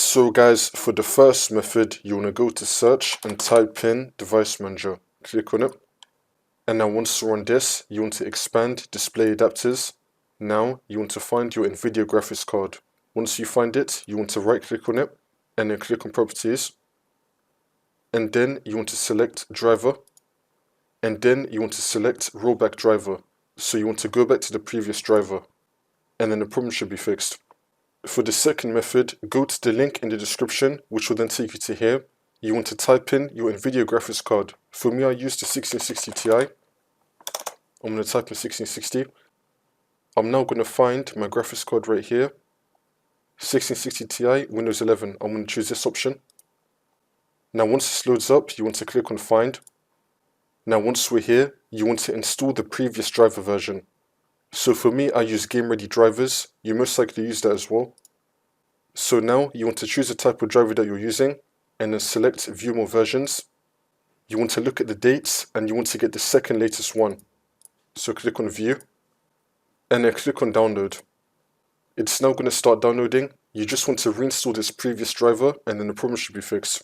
So guys, for the first method, you want to go to search and type in device manager. Click on it. And now once you're on this, you want to expand display adapters. Now you want to find your NVIDIA graphics card. Once you find it, you want to right click on it and then click on properties. And then you want to select driver. And then you want to select rollback driver. So you want to go back to the previous driver. And then the problem should be fixed. For the second method, go to the link in the description, which will then take you to here. You want to type in your NVIDIA graphics card. For me, I use the 1660 Ti. I'm going to type in 1660. I'm now going to find my graphics card right here. 1660 Ti, Windows 11. I'm going to choose this option. Now once this loads up, you want to click on find. Now once we're here, you want to install the previous driver version. So for me, I use game ready drivers. You most likely use that as well. So now you want to choose the type of driver that you're using and then select view more versions. You want to look at the dates and you want to get the second latest one. So click on view and then click on download. It's now going to start downloading. You just want to reinstall this previous driver and then the problem should be fixed.